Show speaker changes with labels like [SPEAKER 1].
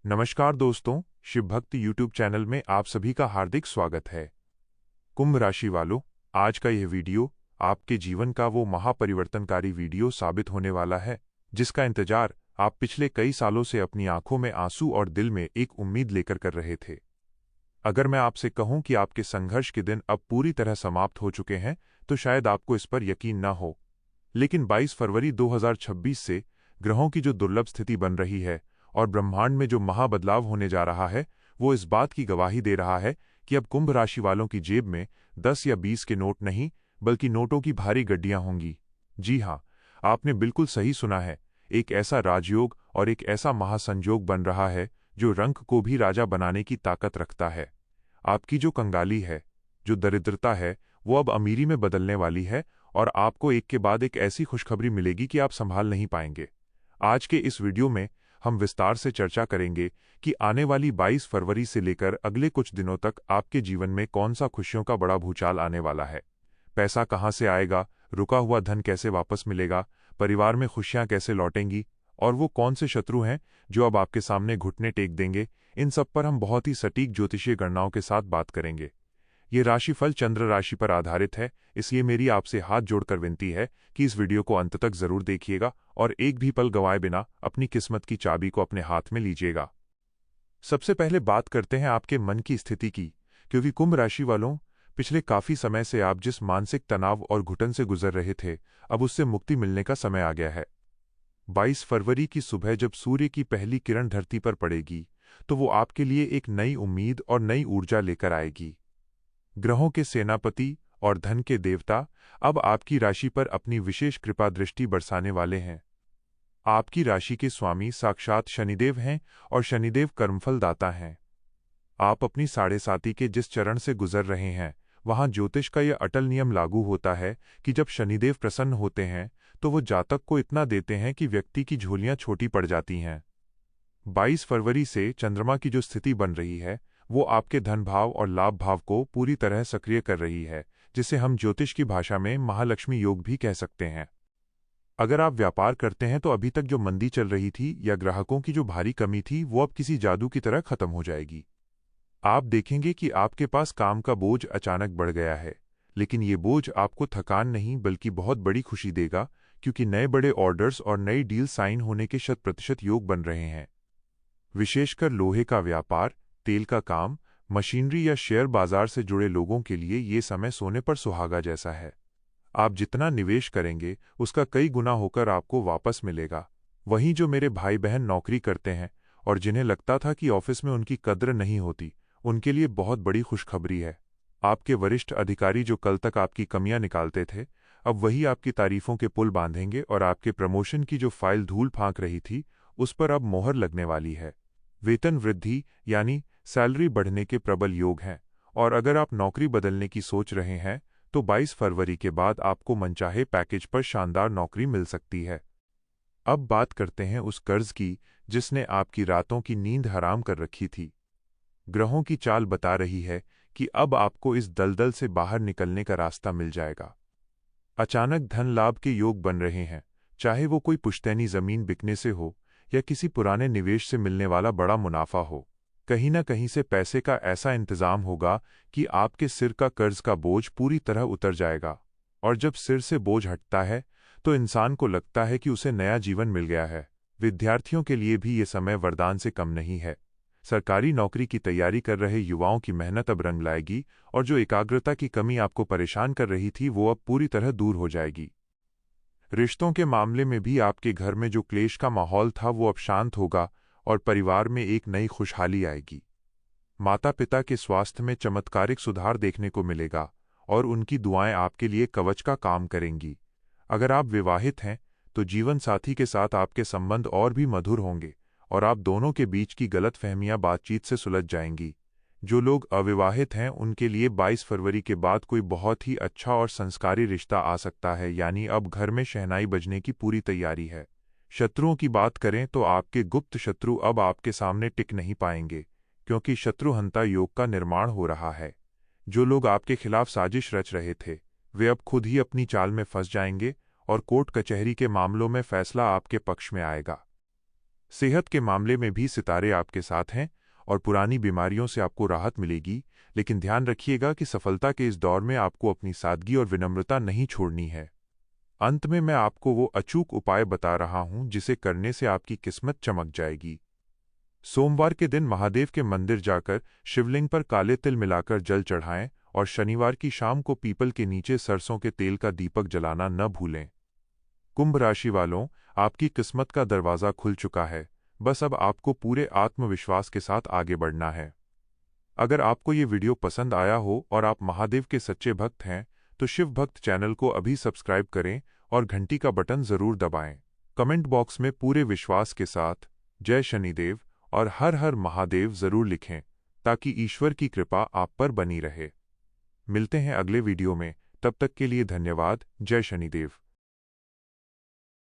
[SPEAKER 1] नमस्कार दोस्तों, शिव भक्त यूट्यूब चैनल में आप सभी का हार्दिक स्वागत है। कुंभ राशि वालों, आज का यह वीडियो आपके जीवन का वो महापरिवर्तनकारी वीडियो साबित होने वाला है जिसका इंतजार आप पिछले कई सालों से अपनी आंखों में आंसू और दिल में एक उम्मीद लेकर कर रहे थे। अगर मैं आपसे कहूं कि आपके संघर्ष के दिन अब पूरी तरह समाप्त हो चुके हैं तो शायद आपको इस पर यकीन न हो, लेकिन 22 फरवरी 2026 से ग्रहों की जो दुर्लभ स्थिति बन रही है और ब्रह्मांड में जो महाबदलाव होने जा रहा है वो इस बात की गवाही दे रहा है कि अब कुंभ राशि वालों की जेब में 10 या 20 के नोट नहीं बल्कि नोटों की भारी गड्डियां होंगी। जी हाँ, आपने बिल्कुल सही सुना है। एक ऐसा राजयोग और एक ऐसा महासंयोग बन रहा है जो रंक को भी राजा बनाने की ताकत रखता है। आपकी जो कंगाली है, जो दरिद्रता है, वो अब अमीरी में बदलने वाली है और आपको एक के बाद एक ऐसी खुशखबरी मिलेगी कि आप संभाल नहीं पाएंगे। आज के इस वीडियो में हम विस्तार से चर्चा करेंगे कि आने वाली 22 फरवरी से लेकर अगले कुछ दिनों तक आपके जीवन में कौन सा खुशियों का बड़ा भूचाल आने वाला है। पैसा कहां से आएगा, रुका हुआ धन कैसे वापस मिलेगा, परिवार में खुशियां कैसे लौटेंगी और वो कौन से शत्रु हैं जो अब आपके सामने घुटने टेक देंगे। इन सब पर हम बहुत ही सटीक ज्योतिषीय गणनाओं के साथ बात करेंगे। ये राशिफल चंद्र राशि पर आधारित है, इसलिए मेरी आपसे हाथ जोड़कर विनती है कि इस वीडियो को अंत तक जरूर देखिएगा और एक भी पल गंवाए बिना अपनी किस्मत की चाबी को अपने हाथ में लीजिएगा। सबसे पहले बात करते हैं आपके मन की स्थिति की, क्योंकि कुंभ राशि वालों, पिछले काफी समय से आप जिस मानसिक तनाव और घुटन से गुजर रहे थे, अब उससे मुक्ति मिलने का समय आ गया है। 22 फरवरी की सुबह जब सूर्य की पहली किरण धरती पर पड़ेगी तो वो आपके लिए एक नई उम्मीद और नई ऊर्जा लेकर आएगी। ग्रहों के सेनापति और धन के देवता अब आपकी राशि पर अपनी विशेष कृपा दृष्टि बरसाने वाले हैं। आपकी राशि के स्वामी साक्षात शनिदेव हैं और शनिदेव कर्मफल दाता हैं। आप अपनी साढ़े साती के जिस चरण से गुजर रहे हैं वहां ज्योतिष का यह अटल नियम लागू होता है कि जब शनिदेव प्रसन्न होते हैं तो वो जातक को इतना देते हैं कि व्यक्ति की झोलियां छोटी पड़ जाती हैं। 22 फरवरी से चंद्रमा की जो स्थिति बन रही है वो आपके धन भाव और लाभ भाव को पूरी तरह सक्रिय कर रही है, जिसे हम ज्योतिष की भाषा में महालक्ष्मी योग भी कह सकते हैं। अगर आप व्यापार करते हैं तो अभी तक जो मंदी चल रही थी या ग्राहकों की जो भारी कमी थी वो अब किसी जादू की तरह खत्म हो जाएगी। आप देखेंगे कि आपके पास काम का बोझ अचानक बढ़ गया है, लेकिन ये बोझ आपको थकान नहीं बल्कि बहुत बड़ी खुशी देगा, क्योंकि नए बड़े ऑर्डर्स और नई डील साइन होने के 100% योग बन रहे हैं। विशेषकर लोहे का व्यापार, तेल का काम, मशीनरी या शेयर बाजार से जुड़े लोगों के लिए ये समय सोने पर सुहागा जैसा है। आप जितना निवेश करेंगे उसका कई गुना होकर आपको वापस मिलेगा। वहीं जो मेरे भाई बहन नौकरी करते हैं और जिन्हें लगता था कि ऑफिस में उनकी कद्र नहीं होती, उनके लिए बहुत बड़ी खुशखबरी है। आपके वरिष्ठ अधिकारी जो कल तक आपकी कमियां निकालते थे, अब वही आपकी तारीफों के पुल बांधेंगे और आपके प्रमोशन की जो फाइल धूल फांक रही थी उस पर अब मोहर लगने वाली है। वेतन वृद्धि यानी सैलरी बढ़ने के प्रबल योग हैं, और अगर आप नौकरी बदलने की सोच रहे हैं तो 22 फरवरी के बाद आपको मनचाहे पैकेज पर शानदार नौकरी मिल सकती है। अब बात करते हैं उस कर्ज की जिसने आपकी रातों की नींद हराम कर रखी थी। ग्रहों की चाल बता रही है कि अब आपको इस दलदल से बाहर निकलने का रास्ता मिल जाएगा। अचानक धन लाभ के योग बन रहे हैं, चाहे वो कोई पुश्तैनी जमीन बिकने से हो या किसी पुराने निवेश से मिलने वाला बड़ा मुनाफा हो। कहीं न कहीं से पैसे का ऐसा इंतजाम होगा कि आपके सिर का कर्ज का बोझ पूरी तरह उतर जाएगा, और जब सिर से बोझ हटता है तो इंसान को लगता है कि उसे नया जीवन मिल गया है। विद्यार्थियों के लिए भी ये समय वरदान से कम नहीं है। सरकारी नौकरी की तैयारी कर रहे युवाओं की मेहनत अब रंग लाएगी और जो एकाग्रता की कमी आपको परेशान कर रही थी वो अब पूरी तरह दूर हो जाएगी। रिश्तों के मामले में भी आपके घर में जो क्लेश का माहौल था वो अब शांत होगा और परिवार में एक नई खुशहाली आएगी। माता पिता के स्वास्थ्य में चमत्कारिक सुधार देखने को मिलेगा और उनकी दुआएं आपके लिए कवच का काम करेंगी। अगर आप विवाहित हैं तो जीवन साथी के साथ आपके संबंध और भी मधुर होंगे और आप दोनों के बीच की गलतफहमियां बातचीत से सुलझ जाएंगी। जो लोग अविवाहित हैं उनके लिए 22 फरवरी के बाद कोई बहुत ही अच्छा और संस्कारी रिश्ता आ सकता है, यानी अब घर में शहनाई बजने की पूरी तैयारी है। शत्रुओं की बात करें तो आपके गुप्त शत्रु अब आपके सामने टिक नहीं पाएंगे, क्योंकि शत्रुहंता योग का निर्माण हो रहा है। जो लोग आपके खिलाफ साजिश रच रहे थे वे अब खुद ही अपनी चाल में फंस जाएंगे और कोर्ट कचहरी के मामलों में फैसला आपके पक्ष में आएगा। सेहत के मामले में भी सितारे आपके साथ हैं और पुरानी बीमारियों से आपको राहत मिलेगी, लेकिन ध्यान रखिएगा कि सफलता के इस दौर में आपको अपनी सादगी और विनम्रता नहीं छोड़नी है। अंत में मैं आपको वो अचूक उपाय बता रहा हूं जिसे करने से आपकी किस्मत चमक जाएगी। सोमवार के दिन महादेव के मंदिर जाकर शिवलिंग पर काले तिल मिलाकर जल चढ़ाएं और शनिवार की शाम को पीपल के नीचे सरसों के तेल का दीपक जलाना न भूलें। कुंभ राशि वालों, आपकी किस्मत का दरवाज़ा खुल चुका है, बस अब आपको पूरे आत्मविश्वास के साथ आगे बढ़ना है। अगर आपको ये वीडियो पसंद आया हो और आप महादेव के सच्चे भक्त हैं, तो शिव भक्त चैनल को अभी सब्सक्राइब करें और घंटी का बटन ज़रूर दबाएं। कमेंट बॉक्स में पूरे विश्वास के साथ जय शनिदेव और हर हर महादेव ज़रूर लिखें, ताकि ईश्वर की कृपा आप पर बनी रहे। मिलते हैं अगले वीडियो में, तब तक के लिए धन्यवाद। जय शनिदेव।